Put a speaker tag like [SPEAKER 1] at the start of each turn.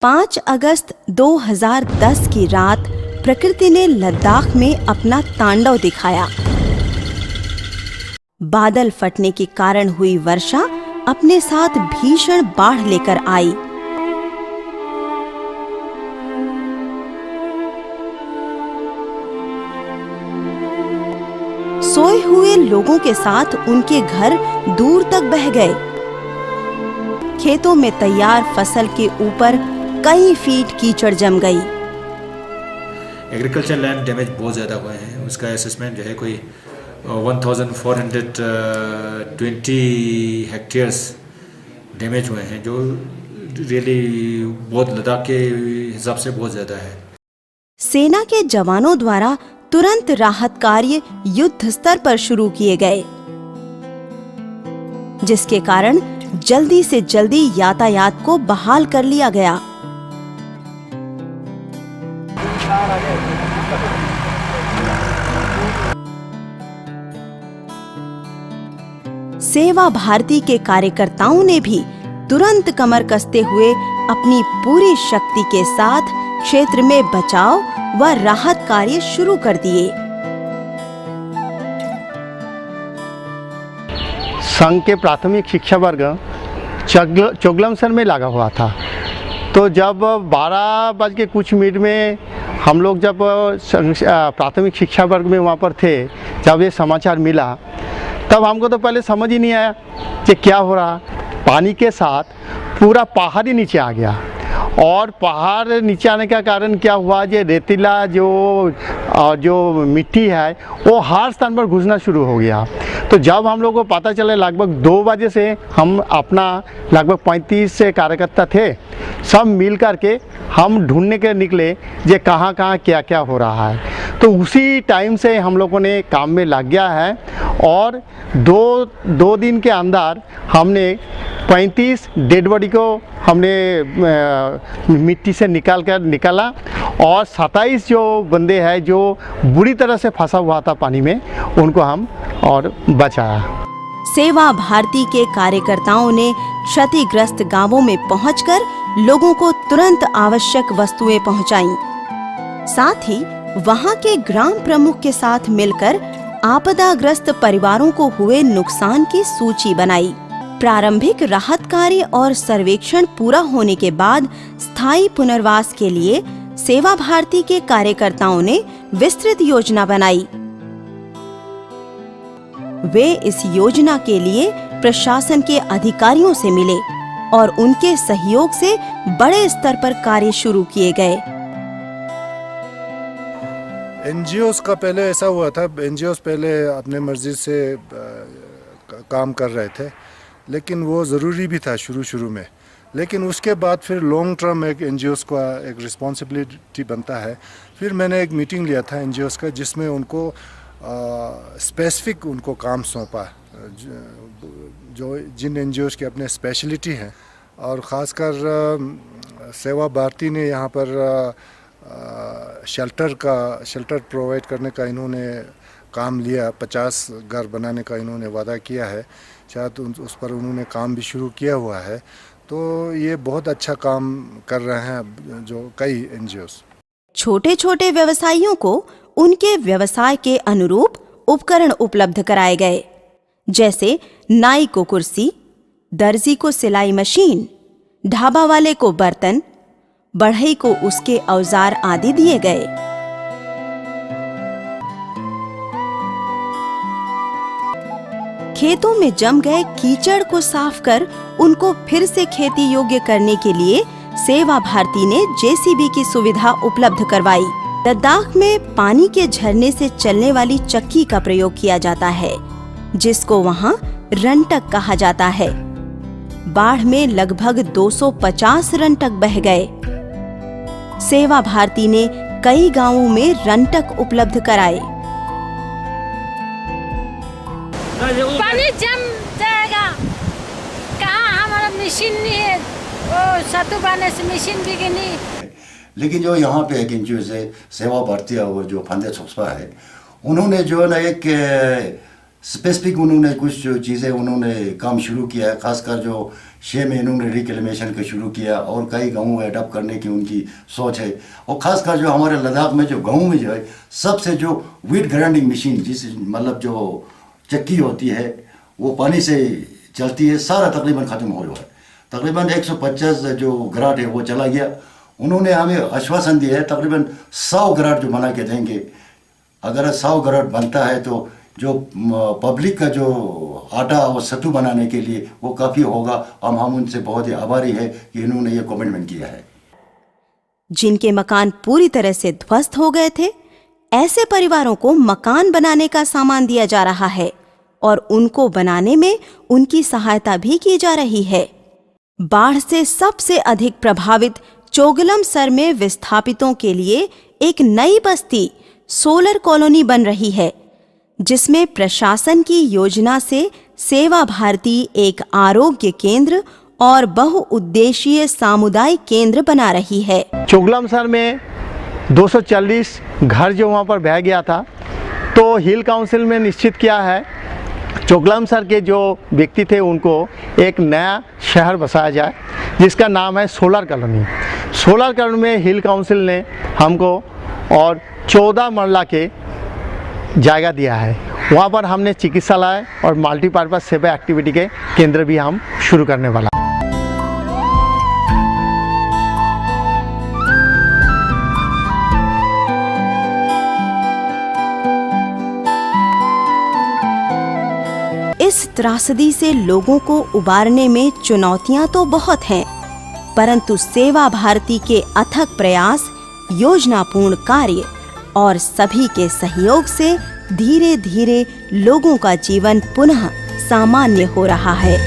[SPEAKER 1] 5 अगस्त 2010 की रात प्रकृति ने लद्दाख में अपना तांडव दिखाया। बादल फटने के कारण हुई वर्षा अपने साथ भीषण बाढ़ लेकर आई। सोए हुए लोगों के साथ उनके घर दूर तक बह गए। खेतों में तैयार फसल के ऊपर कई फीट कीचड़ जम गई।
[SPEAKER 2] एग्रीकल्चर लैंड डैमेज बहुत ज़्यादा हुए हैं। उसका असेसमेंट जो है कोई 1420 हेक्टेयर्स डैमेज हुए हैं, जो रियली बहुत लद्दाख के हिसाब से बहुत ज़्यादा है।
[SPEAKER 1] सेना के जवानों द्वारा तुरंत राहत कार्य युद्ध स्तर पर शुरू किए गए, जिसके कारण जल्दी से जल्दी यातायात को बहाल कर लिया गया। सेवा भारती के कार्यकर्ताओं ने भी तुरंत कमर कसते हुए अपनी पूरी शक्ति के साथ क्षेत्र में बचाव व राहत कार्य शुरू कर दिए।
[SPEAKER 3] संघ के प्राथमिक शिक्षा वर्ग चोगलमसर में लगा हुआ था। तो जब 12:00 में हम लोग जब प्राथमिक शिक्षा वर्ग में वहाँ पर थे, जब ये समाचार मिला तब हमको तो पहले समझ ही नहीं आया कि क्या हो रहा। पानी के साथ पूरा पहाड़ ही नीचे आ गया, और पहाड़ नीचे आने का कारण क्या हुआ, ये रेतीला जो मिट्टी है वो हर स्थान पर घुसना शुरू हो गया। तो जब हम लोग को पता चले लगभग 2 बजे से हम अपना लगभग 35 से कार्यकर्ता थे, सब मिल करके हम ढूंढने के निकले ये कहाँ कहाँ क्या क्या हो रहा है। तो उसी टाइम से हम लोगों ने काम में लग गया है, और दो दिन के अंदर हमने 35 डेड बॉडी को हमने मिट्टी से निकाला, और 27 जो बंदे हैं जो बुरी तरह से फंसा हुआ था पानी में, उनको हम और बचाया।
[SPEAKER 1] सेवा भारती के कार्यकर्ताओं ने क्षतिग्रस्त गांवों में पहुंचकर लोगों को तुरंत आवश्यक वस्तुएं पहुंचाईं। साथ ही वहां के ग्राम प्रमुख के साथ मिलकर आपदाग्रस्त परिवारों को हुए नुकसान की सूची बनाई। प्रारंभिक राहत कार्य और सर्वेक्षण पूरा होने के बाद स्थायी पुनर्वास के लिए सेवा भारती के कार्यकर्ताओं ने विस्तृत योजना बनाई। वे इस योजना के लिए प्रशासन के अधिकारियों से मिले और उनके सहयोग से बड़े स्तर पर कार्य शुरू किए गए।
[SPEAKER 4] एनजीओस का पहले ऐसा हुआ था, एनजीओस पहले अपने मर्जी से काम कर रहे थे, लेकिन वो ज़रूरी भी था शुरू में। लेकिन उसके बाद फिर लॉन्ग टर्म एक एनजीओस का एक रिस्पॉन्सिबिलिटी बनता है। फिर मैंने एक मीटिंग लिया था एनजीओस का, जिसमें उनको स्पेसिफिक उनको काम सौंपा, जो जिन एनजीओस के अपने स्पेशलिटी हैं। और ख़ासकर सेवा भारती ने यहाँ पर शेल्टर प्रोवाइड करने का इन्होंने काम लिया। 50 घर बनाने का इन्होंने वादा किया है, शायद उस पर उन्होंने काम भी शुरू किया हुआ है। तो ये बहुत अच्छा काम कर रहे हैं जो कई एनजीओस। छोटे
[SPEAKER 1] छोटे व्यवसायियों को उनके व्यवसाय के अनुरूप उपकरण उपलब्ध कराए गए, जैसे नाई को कुर्सी, दर्जी को सिलाई मशीन, ढाबा वाले को बर्तन, बढ़ई को उसके औजार आदि दिए गए। खेतों में जम गए कीचड़ को साफ कर उनको फिर से खेती योग्य करने के लिए सेवा भारती ने जेसीबी की सुविधा उपलब्ध करवाई। लद्दाख में पानी के झरने से चलने वाली चक्की का प्रयोग किया जाता है, जिसको वहाँ रंटक कहा जाता है। बाढ़ में लगभग 250 रंटक बह गए। सेवा भारती ने कई गांवों में रंटक उपलब्ध कराए।
[SPEAKER 5] पानी जम जाएगा, कहाँ हमारा मशीन नहीं है, वो सतु पाने से मशीन भी नहीं।
[SPEAKER 6] लेकिन जो यहाँ पे एक एनजीओ से सेवा भारती और जो फंदे सोसपा है, उन्होंने जो है ना एक स्पेसिफिक उन्होंने कुछ जो चीज़ें उन्होंने काम शुरू किया है, खासकर जो 6 में इन्होंने रिक्लेमेशन का शुरू किया और कई गाँवों में अडॉप्ट करने की उनकी सोच है। और ख़ासकर जो हमारे लद्दाख में जो गाँव में जो है सबसे जो वीट ग्राइंडिंग मशीन जिस मतलब जो चक्की होती है वो पानी से चलती है, सारा तकरीबन ख़त्म हो गया है। तकरीबन 150 जो ग्राट है वो चला गया। उन्होंने हमें आश्वासन दिया है तकरीबन 100 ग्राट जो बना के देंगे। अगर 100 ग्राट बनता है तो जो पब्लिक का जो आटा और सत्तू बनाने के लिए वो काफ़ी होगा। हम उनसे बहुत ही आभारी है कि इन्होंने ये कमिटमेंट किया है।
[SPEAKER 1] जिनके मकान पूरी तरह से ध्वस्त हो गए थे, ऐसे परिवारों को मकान बनाने का सामान दिया जा रहा है और उनको बनाने में उनकी सहायता भी की जा रही है। बाढ़ से सबसे अधिक प्रभावित चोगलमसर में विस्थापितों के लिए एक नई बस्ती सोलर कॉलोनी बन रही है, जिसमें प्रशासन की योजना से सेवा भारती एक आरोग्य केंद्र और बहुउद्देशीय सामुदायिक केंद्र बना रही है।
[SPEAKER 3] चोगलमसर में 240 घर जो वहाँ पर बह गया था, तो हिल काउंसिल में निश्चित किया है चोगलमसर के जो व्यक्ति थे उनको एक नया शहर बसाया जाए जिसका नाम है सोलर कॉलोनी। सोलर कॉलोनी में हिल काउंसिल ने हमको और 14 मरला के जगह दिया है। वहाँ पर हमने चिकित्सालय और मल्टीपर्पज़ सेवा एक्टिविटी के केंद्र भी हम शुरू करने वाला।
[SPEAKER 1] इस त्रासदी से लोगों को उबारने में चुनौतियां तो बहुत हैं, परंतु सेवा भारती के अथक प्रयास, योजनापूर्ण कार्य और सभी के सहयोग से धीरे धीरे लोगों का जीवन पुनः सामान्य हो रहा है।